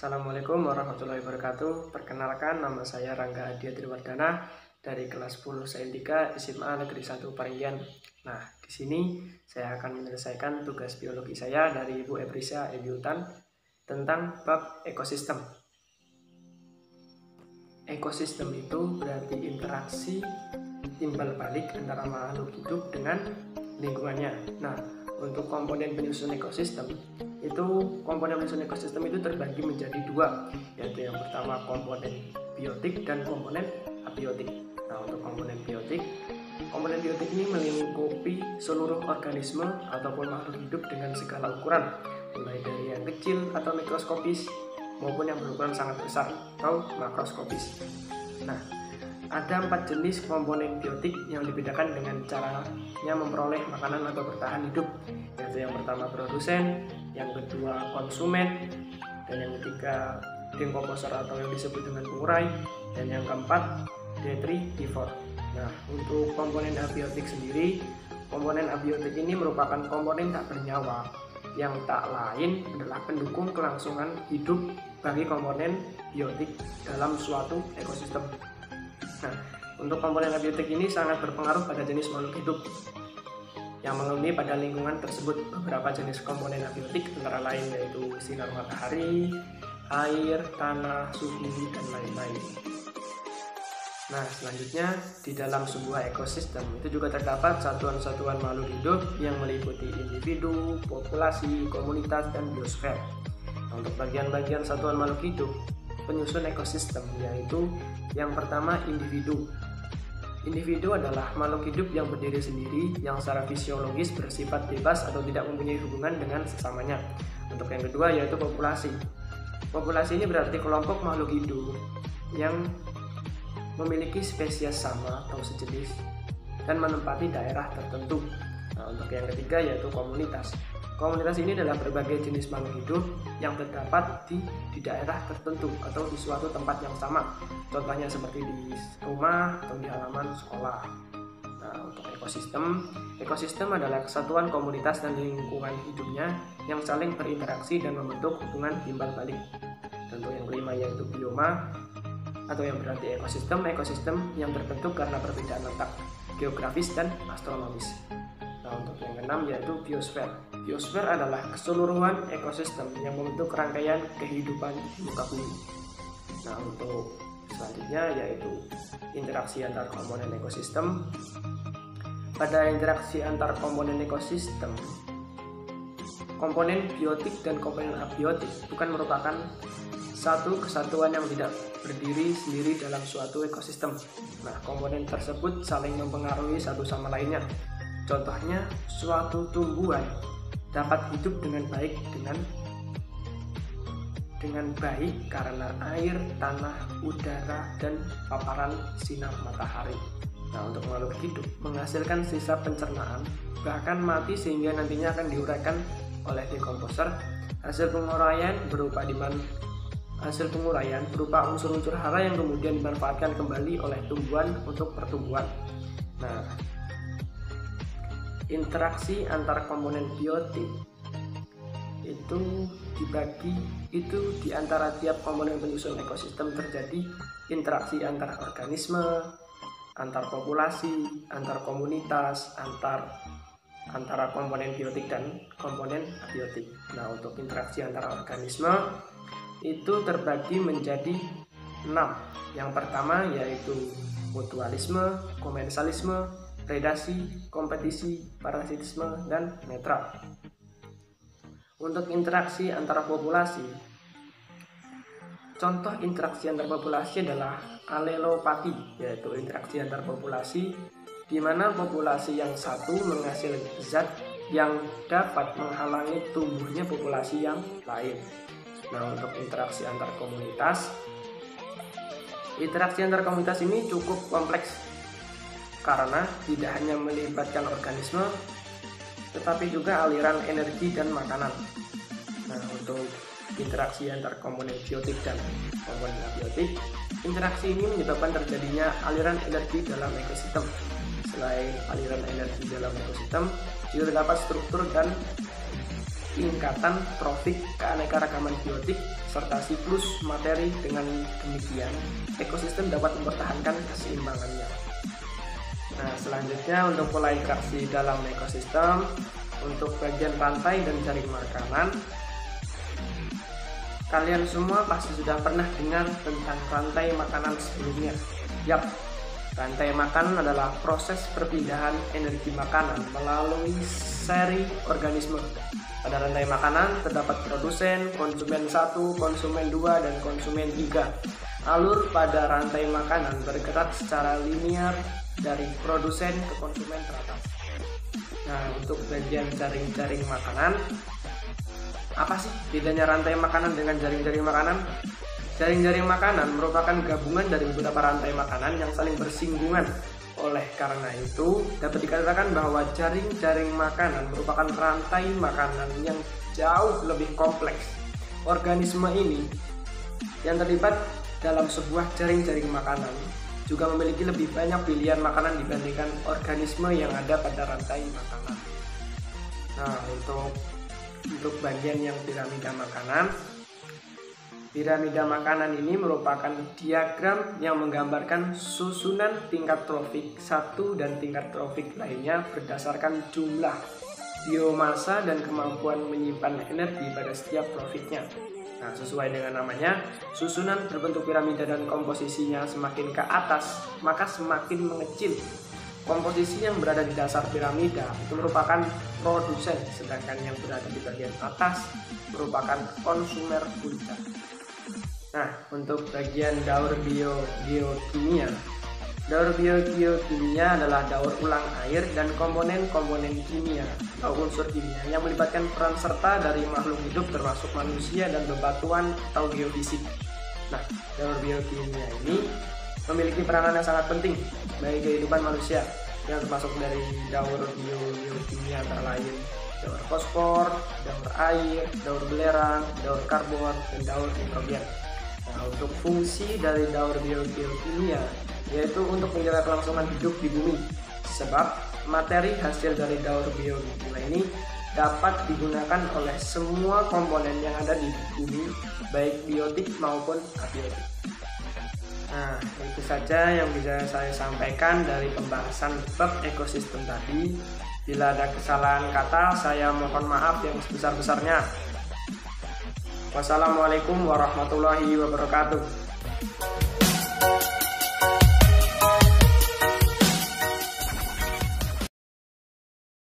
Assalamualaikum warahmatullahi wabarakatuh. Perkenalkan, nama saya Rangga Adia Triwardana dari kelas 10 Saintika SMA Negeri 1 Parenggian. Nah, di sini saya akan menyelesaikan tugas biologi saya dari Ibu Ebrisa Ebiutan tentang bab ekosistem. Ekosistem itu berarti interaksi timbal balik antara makhluk hidup dengan lingkungannya. Nah, untuk komponen penyusun ekosistem itu terbagi menjadi dua, yaitu yang pertama komponen biotik dan komponen abiotik. Nah, untuk komponen biotik ini melingkupi seluruh organisme ataupun makhluk hidup dengan segala ukuran, mulai dari yang kecil atau mikroskopis maupun yang berukuran sangat besar atau makroskopis. Nah, ada 4 jenis komponen biotik yang dibedakan dengan caranya memperoleh makanan atau bertahan hidup, yaitu yang pertama produsen, yang kedua konsumen, dan yang ketiga dekomposer atau yang disebut dengan pengurai, dan yang keempat detritivor. Nah, untuk komponen abiotik sendiri, komponen abiotik ini merupakan komponen tak bernyawa yang tak lain adalah pendukung kelangsungan hidup bagi komponen biotik dalam suatu ekosistem. Nah, untuk komponen abiotik ini sangat berpengaruh pada jenis makhluk hidup yang menghuni pada lingkungan tersebut. Beberapa jenis komponen abiotik antara lain yaitu sinar matahari, air, tanah, suhu, dan lain-lain. Nah, selanjutnya di dalam sebuah ekosistem itu juga terdapat satuan-satuan makhluk hidup yang meliputi individu, populasi, komunitas, dan biosfer. Nah, untuk bagian-bagian satuan makhluk hidup penyusun ekosistem yaitu yang pertama individu. Individu adalah makhluk hidup yang berdiri sendiri yang secara fisiologis bersifat bebas atau tidak mempunyai hubungan dengan sesamanya. Untuk yang kedua yaitu populasi. Populasi ini berarti kelompok makhluk hidup yang memiliki spesies sama atau sejenis dan menempati daerah tertentu. Nah, untuk yang ketiga yaitu komunitas. Komunitas ini adalah berbagai jenis makhluk hidup yang terdapat di daerah tertentu atau di suatu tempat yang sama. Contohnya seperti di rumah atau di halaman sekolah. Nah, untuk ekosistem adalah kesatuan komunitas dan lingkungan hidupnya yang saling berinteraksi dan membentuk hubungan timbal balik. Dan untuk yang kelima yaitu bioma, atau yang berarti ekosistem yang terbentuk karena perbedaan letak geografis dan astronomis. Nah, untuk yang keenam yaitu biosfer. Biosfer adalah keseluruhan ekosistem yang membentuk rangkaian kehidupan di muka bumi. Nah, untuk selanjutnya yaitu interaksi antar komponen ekosistem. Pada interaksi antar komponen ekosistem, komponen biotik dan komponen abiotik bukan merupakan satu kesatuan yang tidak berdiri sendiri dalam suatu ekosistem. Nah, komponen tersebut saling mempengaruhi satu sama lainnya. Contohnya, suatu tumbuhan dapat hidup dengan baik karena air, tanah, udara, dan paparan sinar matahari. Nah, untuk makhluk hidup menghasilkan sisa pencernaan bahkan mati sehingga nantinya akan diuraikan oleh dekomposer. Hasil penguraian berupa unsur-unsur hara yang kemudian dimanfaatkan kembali oleh tumbuhan untuk pertumbuhan. Nah, interaksi antar komponen biotik itu di antara tiap komponen penyusun ekosistem terjadi interaksi antar organisme, antar populasi, antar komunitas, antara komponen biotik dan komponen abiotik. Nah, untuk interaksi antara organisme itu terbagi menjadi 6. Yang pertama yaitu mutualisme, komensalisme, predasi, kompetisi, parasitisme, dan netral. Untuk interaksi antara populasi, contoh interaksi antar populasi adalah alelopati, yaitu interaksi antar populasi di mana populasi yang satu menghasilkan zat yang dapat menghalangi tumbuhnya populasi yang lain. Nah, untuk interaksi antar komunitas ini cukup kompleks karena tidak hanya melibatkan organisme tetapi juga aliran energi dan makanan. Nah, untuk interaksi antar komponen biotik dan komponen abiotik, interaksi ini menyebabkan terjadinya aliran energi dalam ekosistem. Selain aliran energi dalam ekosistem, juga terdapat struktur dan tingkatan trofik keanekaragaman biotik serta siklus materi. Dengan demikian, ekosistem dapat mempertahankan keseimbangannya. Nah, selanjutnya untuk pola interaksi dalam ekosistem, untuk bagian rantai dan jaring makanan, kalian semua pasti sudah pernah dengar tentang rantai makanan sebelumnya. Yap, rantai makanan adalah proses perpindahan energi makanan melalui seri organisme. Pada rantai makanan terdapat produsen, konsumen 1, konsumen 2, dan konsumen 3. Alur pada rantai makanan bergerak secara linear dari produsen ke konsumen teratas. Nah, untuk bagian jaring-jaring makanan, apa sih bedanya rantai makanan dengan jaring-jaring makanan? Jaring-jaring makanan merupakan gabungan dari beberapa rantai makanan yang saling bersinggungan. Oleh karena itu, dapat dikatakan bahwa jaring-jaring makanan merupakan rantai makanan yang jauh lebih kompleks. Organisme ini yang terlibat dalam sebuah jaring-jaring makanan juga memiliki lebih banyak pilihan makanan dibandingkan organisme yang ada pada rantai makanan. Nah, untuk bagian yang piramida makanan, piramida makanan ini merupakan diagram yang menggambarkan susunan tingkat trofik satu dan tingkat trofik lainnya berdasarkan jumlah, biomasa, dan kemampuan menyimpan energi pada setiap trofiknya. Nah, sesuai dengan namanya, susunan berbentuk piramida dan komposisinya semakin ke atas, maka semakin mengecil. Komposisi yang berada di dasar piramida itu merupakan produsen, sedangkan yang berada di bagian atas merupakan konsumer puncak. Nah, untuk bagian daur biokimia, daur biokimia adalah daur ulang air dan komponen-komponen kimia atau unsur kimia yang melibatkan peran serta dari makhluk hidup termasuk manusia dan bebatuan atau geofisik. Nah, daur biokimia ini memiliki peranan yang sangat penting bagi kehidupan manusia, yang termasuk dari daur biokimia antara lain daur fosfor, daur air, daur belerang, daur karbon, dan daur nitrogen. Nah, untuk fungsi dari daur biokimia yaitu untuk menjaga kelangsungan hidup di bumi, sebab materi hasil dari daur biokimia ini dapat digunakan oleh semua komponen yang ada di bumi, baik biotik maupun abiotik. Nah, itu saja yang bisa saya sampaikan dari pembahasan bab ekosistem tadi. Bila ada kesalahan kata, saya mohon maaf yang sebesar-besarnya. Wassalamualaikum warahmatullahi wabarakatuh.